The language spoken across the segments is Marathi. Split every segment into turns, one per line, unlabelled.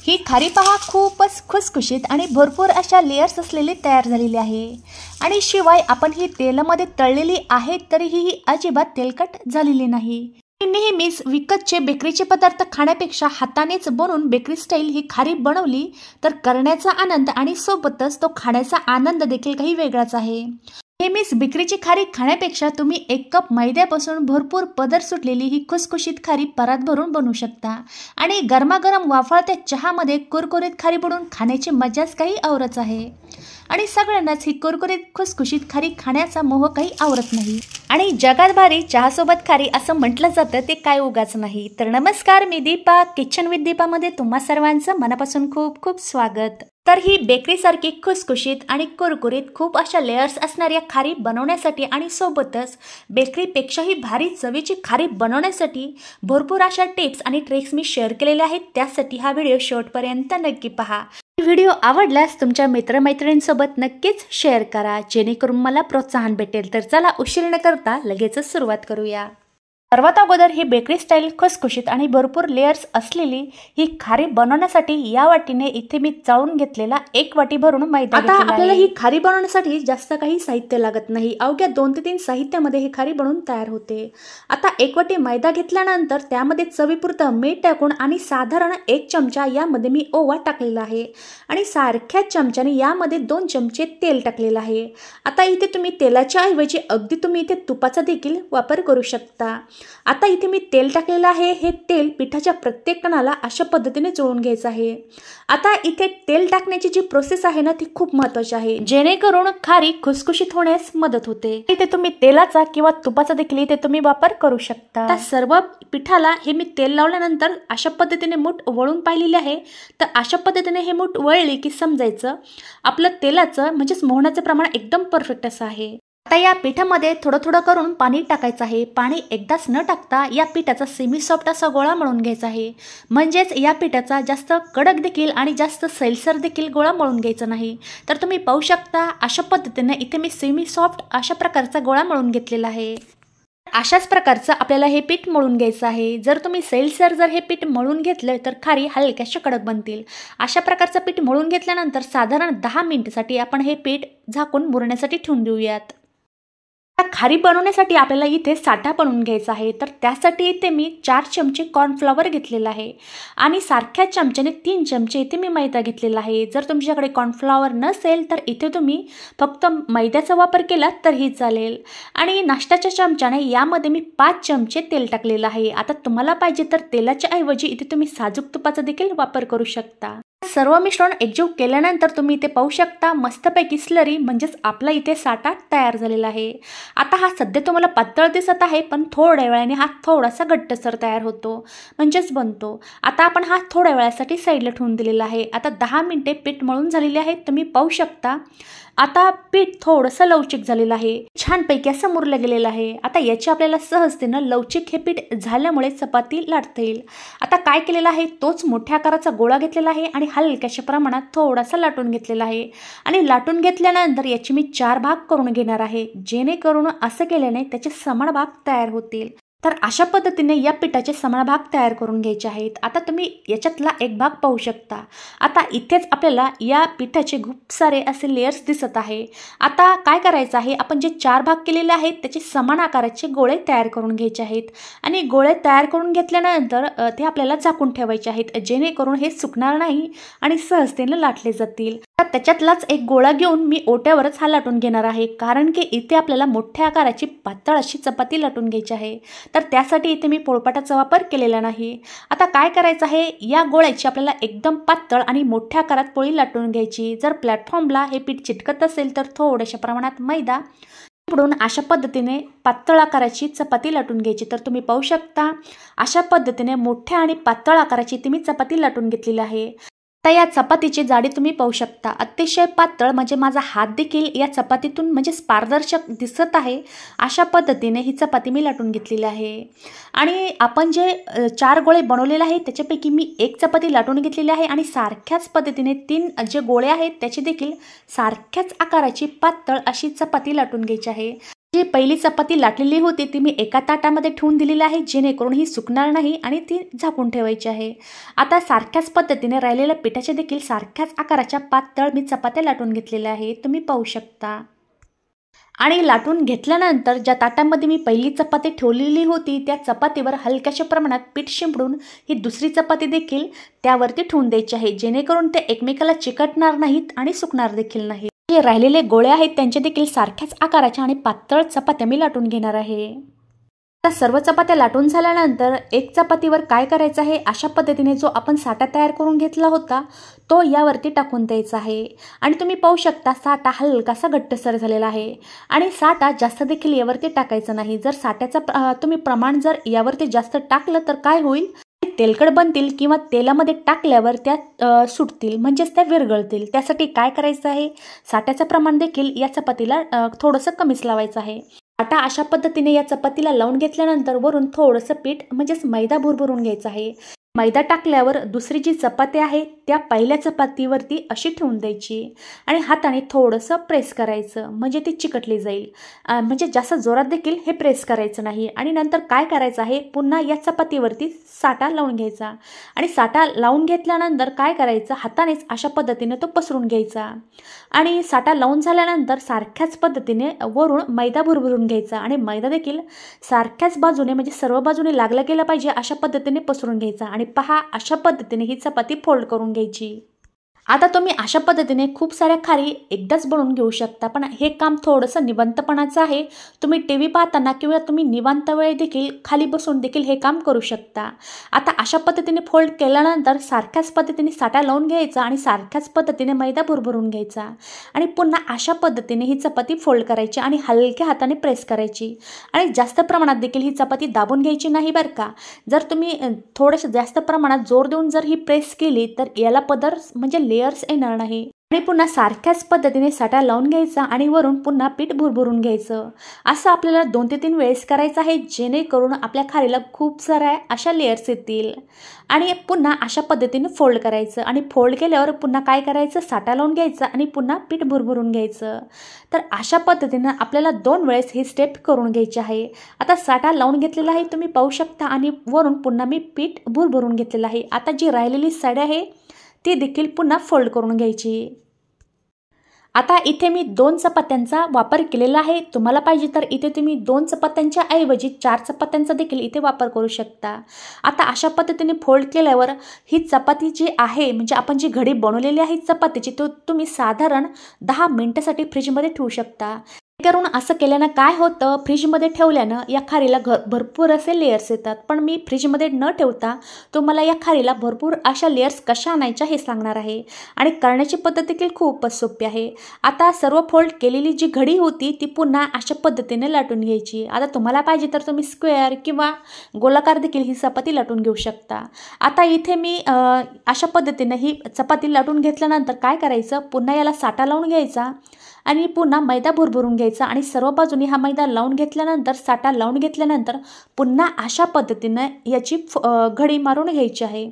ही खारी पहा खूपच खुसखुशीत आणि भरपूर अशा लेयर्स असलेली तयार झालेली आहे। आणि शिवाय आपण ही तेलामध्ये तळलेली आहे तरीही ही अजिबात तेलकट झालेली नाही। नेहमीच विकतचे बेकरीचे पदार्थ खाण्यापेक्षा हातानेच बनवून बेकरी स्टाईल ही खारी बनवली तर करण्याचा आनंद आणि सोबतच तो खाण्याचा आनंद देखील काही वेगळाच आहे। नेहमीच बेकरीची खारी खाण्यापेक्षा तुम्ही 1 कप मैद्यापासून भरपूर पदर सुटलेली ही खुसखुशीत खारी परात भरून बनवू शकता आणि गरमागरम वाफाळत्या चहामध्ये कुरकुरीत खारी बुडवून खाण्याची मजाच काही औरच आहे। आणि सगळ्यांनाच ही कुरकुरीत खुसखुशीत खारी खाण्याचा मोह काही आवरत नाही। आणि जगात भारी चहासोबत खारी असं म्हटलं जातं ते काय उगाच नाही। तर नमस्कार, मी दीपा, किचन विथ दीपामध्ये तुम्हा सर्वांचं मनापासून खूप खूप स्वागत। तर ही बेकरीसारखी खुसखुशीत आणि कुरकुरीत खूप अशा लेयर्स असणाऱ्या खारी बनवण्यासाठी आणि सोबतच बेकरीपेक्षाही भारी चवीची खारी बनवण्यासाठी भरपूर अशा टिप्स आणि ट्रिक्स मी शेअर केलेल्या आहेत। त्यासाठी हा व्हिडिओ शेवटपर्यंत नक्की पहा। व्हिडिओ आवडल्यास तुमच्या मित्रमैत्रिणींसोबत नक्कीच शेअर करा जेणेकरून मला प्रोत्साहन भेटेल। तर चला उशीर न करता लगेचच सुरुवात करूया। सर्वात अगोदर ही बेकरी स्टाईल खुसखुशीत आणि भरपूर लेयर्स असलेली ही खारी बनवण्यासाठी या वाटीने इथे मी चाळून घेतलेला 1 वाटी भरून मैदा घेतलेला आहे। आपल्याला ही खारी बनवण्यासाठी जास्त काही साहित्य लागत नाही, अवघ्या 2 ते 3 साहित्यामध्ये ही खारी बनवून तयार होते। आता 1 वाटी मैदा घेतल्यानंतर त्यामध्ये चवीपुरतं मीठ टाकून आणि साधारण 1 चमचा यामध्ये मी ओवा टाकलेला आहे आणि सारख्या चमच्याने यामध्ये 2 चमचे तेल टाकलेलं आहे। आता इथे तुम्ही तेलाच्या ऐवजी अगदी तुम्ही इथे तुपाचा देखील वापर करू शकता। आता इथे मी तेल टाकलेलं आहे। हे तेल पिठाच्या प्रत्येक कणाला अशा पद्धतीने चोळून घ्यायचं आहे। आता इथे तेल टाकण्याची जी प्रोसेस आहे ना ती खूप महत्त्वाची आहे, जेणेकरून खारी खुसखुशीत होण्यास मदत होते। इथे तुम्ही तेलाचा किंवा तुपाचा देखील इथे तुम्ही वापर करू शकता। आता सर्व पिठाला हे मी तेल लावल्यानंतर अशा पद्धतीने मूठ वळून पाहिलेली आहे। तर अशा पद्धतीने हे मूठ वळली की समजायचं आपलं तेलाचं म्हणजेच मोहण्याचं प्रमाण एकदम परफेक्ट असं आहे। आता या पिठामध्ये थोडं थोडं करून पाणी टाकायचं आहे। पाणी एकदाच न टाकता या पिठाचा सेमी सॉफ्ट असा गोळा मळून घ्यायचा आहे, म्हणजेच या पिठाचा जास्त कडक देखील आणि जास्त सैलसर देखील गोळा मळून घ्यायचा नाही। तर तुम्ही पाहू शकता अशा पद्धतीने इथे मी सेमी सॉफ्ट अशा प्रकारचा गोळा मळून घेतलेला आहे। अशाच प्रकारचं आपल्याला हे पीठ मळून घ्यायचं आहे। जर तुम्ही सैलसर हे पीठ मळून घेतलं तर खारी हलक्याशा कडक बनतील। अशा प्रकारचं पीठ मळून घेतल्यानंतर साधारण 10 मिनिटांसाठी आपण हे पीठ झाकून मुरण्यासाठी ठेवून देऊयात। खारी बनवण्यासाठी आपल्याला इथे साठा बनवून घ्यायचा आहे। तर त्यासाठी इथे मी 4 चमचे कॉर्नफ्लॉवर घेतलेला आहे आणि सारख्या चमच्याने 3 चमचे इथे मी मैदा घेतलेला आहे। जर तुमच्याकडे कॉर्नफ्लॉवर नसेल तर इथे तुम्ही फक्त मैद्याचा वापर केला तरीही चालेल। आणि नाश्त्याच्या चमच्याने यामध्ये मी 5 चमचे तेल टाकलेलं आहे। आता तुम्हाला पाहिजे तर तेलाच्या ऐवजी इथे तुम्ही साजूक तुपाचा देखील वापर करू शकता। सर्व मिश्रण एकजीव केल्यानंतर तुम्ही इथे पाहू शकता मस्तपैकी स्लरी म्हणजेच आपला इथे साठा तयार झालेला आहे। आता हा सध्या तुम्हाला पातळ दिसत आहे, पण थोड्या वेळाने हा थोडासा घट्टसर तयार होतो म्हणजेच बनतो। आता आपण हा थोड्या वेळासाठी साईडला ठेवून दिलेला आहे। आता 10 मिनिटे पीठ मळून झालेले आहे, तुम्ही पाहू शकता। आता पीठ थोडंसं लवचिक झालेलं आहे, छानपैकी असं मुरलं गेलेलं आहे। आता याची आपल्याला सहजतेनं लवचिक हे पीठ झाल्यामुळे चपाती लाटता येईल। आता काय केलेलं आहे, तोच मोठ्या आकाराचा गोळा घेतलेला आहे आणि हलक्याशा प्रमाणात थोडासा लाटून घेतलेला आहे आणि लाटून घेतल्यानंतर याची मी 4 भाग करून घेणार आहे, जेणेकरून असं केल्याने त्याचे समान भाग तयार होतील। तर अशा पद्धतीने या पिठाचे समान भाग तयार करून घ्यायचे आहेत। आता तुम्ही याच्यातला एक भाग पाहू शकता। आता इथेच आपल्याला या पिठाचे खूप सारे असे लेयर्स दिसत आहे। आता काय करायचं आहे, आपण जे 4 भाग केलेले आहेत त्याचे समान आकाराचे गोळे तयार करून घ्यायचे आहेत आणि गोळे तयार करून घेतल्यानंतर ते आपल्याला झाकून ठेवायचे आहेत, जेणेकरून हे सुकणार नाही आणि सहजतेने लाटले जातील। त्याच्यातलाच एक गोळा घेऊन मी ओट्यावरच हा लाटून घेणार आहे, कारण की इथे आपल्याला मोठ्या आकाराची पातळ अशी चपाती लाटून घ्यायची आहे। तर त्यासाठी इथे मी पोळपाटाचा वापर केलेला नाही। आता काय करायचं आहे, या गोळ्याची आपल्याला एकदम पातळ आणि मोठ्या आकारात पोळी लाटून घ्यायची। जर प्लॅटफॉर्मला हे पीठ चिटकत असेल तर थोड्याशा प्रमाणात मैदा बुडवून अशा पद्धतीने पातळ आकाराची चपाती लाटून घ्यायची। तर तुम्ही पाहू शकता अशा पद्धतीने मोठ्या आणि पातळ आकाराची इथे मी चपाती लाटून घेतलेली आहे। आता या चपातीची जाडी तुम्ही पाहू शकता, अतिशय पातळ, म्हणजे माझा हात देखील या चपातीतून म्हणजे पारदर्शक दिसत आहे। अशा पद्धतीने ही चपाती मी लाटून घेतलेली आहे आणि आपण जे 4 गोळे बनवलेले आहेत त्याच्यापैकी मी 1 चपाती लाटून घेतलेली आहे आणि सारख्याच पद्धतीने 3 जे गोळे आहेत त्याची देखील सारख्याच आकाराची पातळ अशी चपाती लाटून घ्यायची आहे। जी पहिली चपाती लाटलेली होती ती मी एका ताटामध्ये ठेवून दिलेली आहे, जेणेकरून ही सुकणार नाही आणि ती झाकून ठेवायची आहे. आता सारख्याच पद्धतीने राहिलेल्या पिठाच्या देखील सारख्याच आकाराच्या पातळ मी चपात्या लाटून घेतलेल्या आहे, तुम्ही पाहू शकता. आणि लाटून घेतल्यानंतर ज्या ताटामध्ये मी पहिली चपाती ठेवलेली होती त्या चपातीवर हलक्याशा प्रमाणात पीठ शिंपडून ही दुसरी चपाती देखील त्यावरती ठेवून द्यायची आहे, जेणेकरून ते एकमेकाला चिकटणार नाहीत आणि सुकणार देखील नाही. जे राहिलेले गोळे आहेत त्यांचे देखील सारख्याच आकाराच्या आणि पातळ चपात्या मी लाटून घेणार आहे. आता सर्व चपात्या लाटून झाल्यानंतर एक चपातीवर काय करायचं आहे, अशा पद्धतीने जो आपण साठा तयार करून घेतला होता तो यावरती टाकून द्यायचा आहे. आणि तुम्ही पाहू शकता साठा हलकासा घट्टसर झालेला आहे आणि साठा जास्त देखील यावरती टाकायचा नाही. जर साठ्याचं तुम्ही प्रमाण जर यावरती जास्त टाकलं तर काय होईल, तेलकट बनतील किंवा तेलामध्ये टाकल्यावर त्या सुटतील, म्हणजेच त्या विरघळतील. त्यासाठी काय करायचं आहे, साठ्याचं प्रमाण देखील या चपातीला थोडंसं कमीच लावायचं आहे. आटा अशा पद्धतीने या चपातीला लावून घेतल्यानंतर वरून थोडंसं पीठ म्हणजेच मैदा भुरभुरून घ्यायचा आहे. मैदा टाकल्यावर दुसरी जी चपाती आहे त्या पहिल्या चपातीवरती अशी ठेवून द्यायची आणि हाताने थोडंसं प्रेस करायचं, म्हणजे ती चिकटली जाईल. म्हणजे जास्त जोरात देखील हे प्रेस करायचं नाही. आणि नंतर काय करायचं आहे, पुन्हा या चपातीवरती साठा लावून घ्यायचा आणि साठा लावून घेतल्यानंतर काय करायचं, हातानेच अशा पद्धतीने तो पसरून घ्यायचा. आणि साठा लावून झाल्यानंतर सारख्याच पद्धतीने वरून मैदा भुरभुरून घ्यायचा आणि मैदा देखील सारख्याच बाजूने म्हणजे सर्व बाजूने लागला गेला पाहिजे अशा पद्धतीने पसरून घ्यायचा. आणि पहा अशा पद्धतीने ही चपाती फोल्ड करून घ्यायची. आता तुम्ही अशा पद्धतीने खूप साऱ्या खारी एकदाच बनवून घेऊ शकता, पण हे काम थोडंसं निवांतपणाचं आहे. तुम्ही टीव्ही पाहताना किंवा तुम्ही निवांत वेळ देखील खाली बसून देखील हे काम करू शकता. आता अशा पद्धतीने फोल्ड केल्यानंतर सारख्याच पद्धतीने साठा लावून घ्यायचा आणि सारख्याच पद्धतीने मैदा भुरभुरून घ्यायचा आणि पुन्हा अशा पद्धतीने ही चपाती फोल्ड करायची आणि हलक्या हाताने प्रेस करायची. आणि जास्त प्रमाणात देखील ही चपाती दाबून घ्यायची नाही बरं का. जर तुम्ही थोडंसं जास्त प्रमाणात जोर देऊन जर ही प्रेस केली तर याला पदर म्हणजे लेयर्स येणार नाही. आणि पुन्हा सारख्याच पद्धतीने साठा लावून घ्यायचा आणि वरून पुन्हा पीठ भुरभुरून घ्यायचं. असं आपल्याला 2 ते 3 वेळेस करायचं आहे, जेणेकरून आपल्या खारीला खूप साऱ्या अशा लेयर्स येतील. आणि पुन्हा अशा पद्धतीने फोल्ड करायचं आणि फोल्ड केल्यावर पुन्हा काय करायचं, साठा लावून घ्यायचं आणि पुन्हा पीठ भुरभुरून घ्यायचं. तर अशा पद्धतीनं आपल्याला 2 वेळेस ही स्टेप करून घ्यायची आहे. आता साठा लावून घेतलेला आहे तुम्ही पाहू शकता आणि वरून पुन्हा मी पीठ भुरभुरून घेतलेलं आहे. आता जी राहिलेली साडी आहे ती देखील पुन्हा फोल्ड करून घ्यायची. आता इथे मी 2 चपात्यांचा वापर केलेला आहे. तुम्हाला पाहिजे तर इथे तुम्ही 2 चपात्यांच्या ऐवजी 4 चपात्यांचा देखील इथे वापर करू शकता. आता अशा पद्धतीने फोल्ड केल्यावर ही चपाती जी आहे म्हणजे आपण जी घडी बनवलेली आहे चपातीची, तो तुम्ही साधारण 10 मिनिटासाठी फ्रीजमध्ये ठेवू शकता. करून असं केल्यानं काय होतं, फ्रीजमध्ये ठेवल्यानं या खारीला भरपूर असे लेयर्स येतात. पण मी फ्रीजमध्ये न ठेवता तुम्हाला या खारीला भरपूर अशा लेयर्स कशा आणायच्या हे सांगणार आहे आणि करण्याची पद्धत देखील खूपच सोपी आहे. आता सर्व फोल्ड केलेली जी घडी होती ती पुन्हा अशा पद्धतीने लाटून घ्यायची. आता तुम्हाला पाहिजे तर तुम्ही स्क्वेअर किंवा गोलाकार देखील ही चपाती लाटून घेऊ शकता. आता इथे मी अशा पद्धतीने ही चपाती लाटून घेतल्यानंतर काय करायचं, पुन्हा याला साठा लावून घ्यायचा आणि पुन्हा मैदा भुरभुरून घ्यायचा आणि सर्व बाजूनी हा मैदा लावून घेतल्यानंतर साठा लावून घेतल्यानंतर पुन्हा अशा पद्धतीनं याची घडी मारून घ्यायची आहे.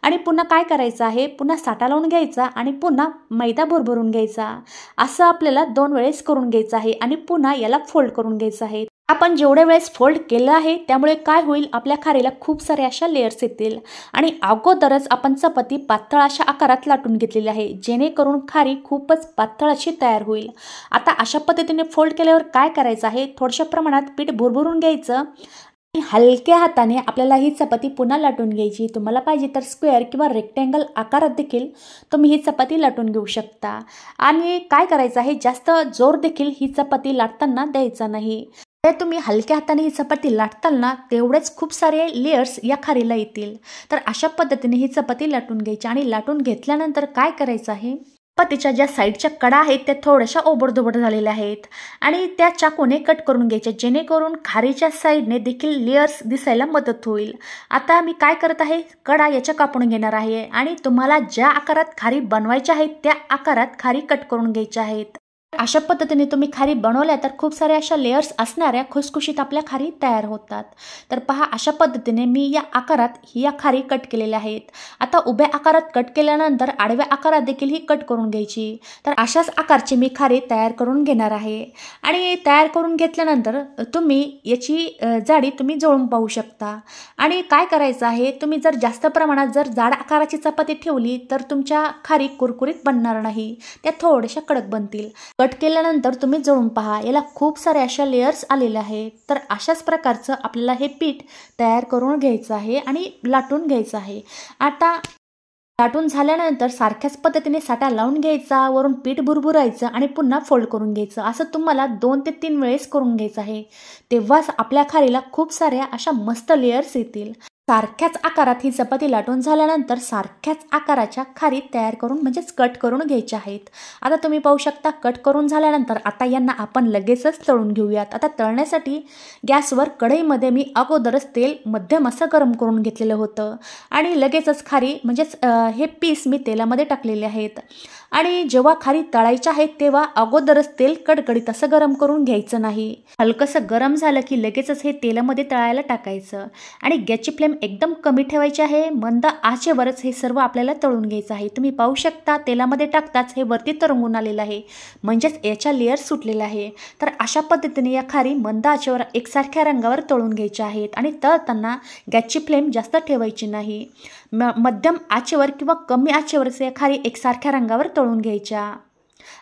आणि पुन्हा काय करायचं आहे, पुन्हा साठा लावून घ्यायचा आणि पुन्हा मैदा भुरभुरून घ्यायचा. असं आपल्याला 2 वेळेस करून घ्यायचं आहे आणि पुन्हा याला फोल्ड करून घ्यायचं आहे. आपण जेवढ्या वेळेस फोल्ड केलं आहे त्यामुळे काय होईल, आपल्या खारीला खूप सारे अशा लेयर्स येतील. आणि अगोदरच आपण चपाती पातळ अशा आकारात लाटून घेतलेली आहे, जेणेकरून खारी खूपच पातळ अशी तयार होईल. आता अशा पद्धतीने फोल्ड केल्यावर काय करायचं आहे, थोड्याशा प्रमाणात पीठ भुरभुरून घ्यायचं आणि हलक्या हाताने आपल्याला ही चपाती पुन्हा लाटून घ्यायची. तुम्हाला पाहिजे तर स्क्वेअर किंवा रेक्टँगल आकारात देखील तुम्ही ही चपाती लाटून घेऊ शकता. आणि काय करायचं आहे, जास्त जोर देखील ही चपाती लाटताना द्यायचा नाही. तुम्ही हलक्या हाताने ही चपाती लाटताल ना तेवढेच खूप सारे लेयर्स या खारीला येतील. तर अशा पद्धतीने ही चपाती लाटून घ्यायची आणि लाटून घेतल्यानंतर काय करायचं आहे, चपातीच्या ज्या साईडच्या कडा आहेत त्या थोड्याशा ओबडधोबड झालेल्या आहेत आणि त्या चाकूने कट करून घ्यायच्या, जेणेकरून खारीच्या साईडने देखील लेयर्स दिसायला मदत होईल. आता मी काय करत आहे, कडा याच्या कापून घेणार आहे आणि तुम्हाला ज्या आकारात खारी बनवायच्या आहेत त्या आकारात खारी कट करून घ्यायच्या आहेत. अशा पद्धतीने तुम्ही खारी बनवल्या तर खूप साऱ्या अशा लेयर्स असणाऱ्या खुसखुशीत आपल्या खारी तयार होतात। तर पहा, अशा पद्धतीने मी या आकारात या खारी कट केलेल्या आहेत। आता उभ्या आकारात कट केल्यानंतर आडव्या आकारात देखील ही कट करून घ्यायची। तर अशाच आकारची मी खारी तयार करून घेणार आहे आणि तयार करून घेतल्यानंतर तुम्ही याची जाडी तुम्ही जुळवून पाहू शकता। आणि काय करायचं आहे, तुम्ही जर जास्त प्रमाणात जर जाड आकाराची चपाती ठेवली तर तुमच्या खारी कुरकुरीत बनणार नाही, त्या थोड्याशा कडक बनतील। कट केल्यानंतर तुम्ही जुळवून पहा, याला खूप सारे अशा लेयर्स आलेले आहेत। तर अशाच प्रकारचं आपल्याला हे पीठ तयार करून घ्यायचं आहे आणि लाटून घ्यायचं आहे। आता लाटून झाल्यानंतर सारख्याच पद्धतीने साठा लावून घ्यायचा, वरून पीठ भुरभुरायचं आणि पुन्हा फोल्ड करून घ्यायचं। असं तुम्हाला 2 ते 3 वेळेस करून घ्यायचं आहे, तेव्हाच आपल्या खारीला खूप साऱ्या अशा मस्त लेयर्स येतील। सारख्याच आकारात ही चपाती लाटून झाल्यानंतर सारख्याच आकाराच्या खारी तयार करून म्हणजेच कट करून घ्यायच्या आहेत। आता तुम्ही पाहू शकता, कट करून झाल्यानंतर आता यांना आपण लगेचच तळून घेऊयात। आता तळण्यासाठी गॅसवर कढईमध्ये मी अगोदरच तेल मध्यम असं गरम करून घेतलेलं होतं आणि लगेचच खारी म्हणजेच हे पीस मी तेलामध्ये टाकलेले आहेत। आणि जेव्हा खारी तळायच्या आहेत तेव्हा अगोदरच तेल कडकडीत असं गरम करून घ्यायचं नाही। हलकंसं गरम झालं की लगेचच हे तेलामध्ये तळायला टाकायचं आणि गॅसची फ्लेम एकदम कमी ठेवायची आहे। मंद आचेवरच हे सर्व आपल्याला तळून घ्यायचं आहे। तुम्ही पाहू शकता, तेलामध्ये टाकताच हे वरती तरंगून आलेलं आहे, म्हणजेच याच्या लेयर सुटलेला आहे। तर अशा पद्धतीने या खारी मंद आचेवर एकसारख्या रंगावर तळून घ्यायच्या आहेत आणि तळताना गॅसची फ्लेम जास्त ठेवायची नाही, मध्यम आचेवर किंवा कमी आचेवरच या खारी एकसारख्या रंगावर तळून घ्यायच्या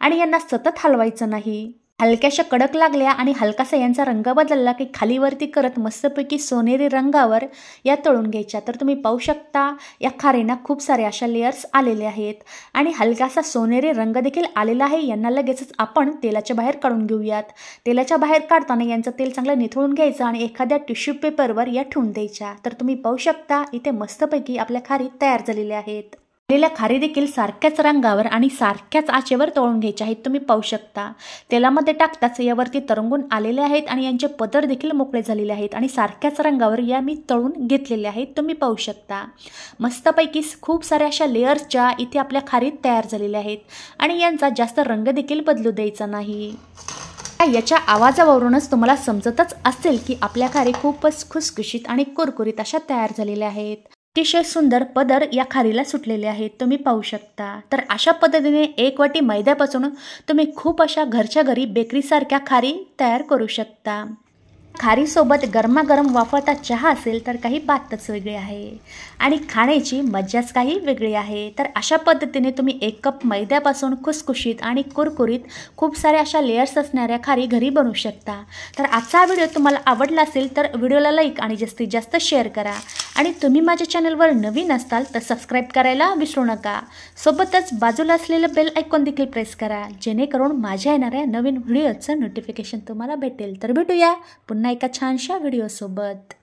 आणि यांना सतत हलवायचं नाही। हलक्याशा कडक लागल्या आणि हलकासा यांचा रंग बदलला की खालीवरती करत मस्तपैकी सोनेरी रंगावर या तळून घ्यायच्या। तर तुम्ही पाहू शकता, या खारींना खूप सारे अशा लेयर्स आलेले आहेत आणि हलकासा सोनेरी रंग देखील आलेला आहे। यांना लगेचच आपण तेलाच्या बाहेर काढून घेऊयात। तेलाच्या बाहेर काढताना यांचं तेल चांगलं निथळून घ्यायचं आणि एखाद्या टिश्यू पेपरवर या ठेवून द्यायच्या। तर तुम्ही पाहू शकता, इथे मस्तपैकी आपल्या खारी तयार झालेल्या आहेत। तळलेल्या खारी देखील सारख्याच रंगावर आणि सारख्याच आचेवर तळून घ्यायचे आहेत। तुम्ही पाहू शकता, तेलामध्ये टाकताच यावरती तरंगून आलेले आहेत आणि यांचे पदर देखील मोकळे झालेले आहेत आणि सारख्याच रंगावर या मी तळून घेतलेले आहेत। तुम्ही पाहू शकता, मस्तपैकी खूप साऱ्या अशा लेयर्सच्या इथे आपल्या खारी तयार झालेल्या आहेत आणि यांचा जास्त रंग देखील बदलू द्यायचा नाही। याच्या आवाजावरूनच तुम्हाला समजतच असेल की आपल्या खारी खूपच खुसखुशीत आणि कुरकुरीत अशा तयार झालेल्या आहेत। अतिशय सुंदर पदर या खारीला सुटलेले आहेत, तुम्ही पाहू शकता। तर अशा पद्धतीने 1 वाटी मैद्यापासून तुम्ही खूप अशा घरच्या घरी बेकरीसारख्या खारी तयार करू शकता। खारीसोबत गरमागरम वाफळता चहा असेल तर काही बातच वेगळी आहे आणि खाण्याची मज्जाच काही वेगळी आहे। तर अशा पद्धतीने तुम्ही 1 कप मैद्यापासून खुसखुशीत आणि कुरकुरीत खूप साऱ्या अशा लेयर्स असणाऱ्या खारी घरी बनवू शकता। तर आजचा व्हिडिओ तुम्हाला आवडला असेल तर व्हिडिओला लाईक आणि जास्तीत जास्त शेअर करा आणि तुम्ही माझ्या चॅनलवर नवीन असाल तर सबस्क्राईब करायला विसरू नका। सोबतच बाजूला असलेलं बेल आयकॉन देखील प्रेस करा, जेणेकरून माझ्या येणाऱ्या नवीन व्हिडिओचं नोटिफिकेशन तुम्हाला भेटेल। तर भेटूया पुन्हा एका छानशा व्हिडिओसोबत।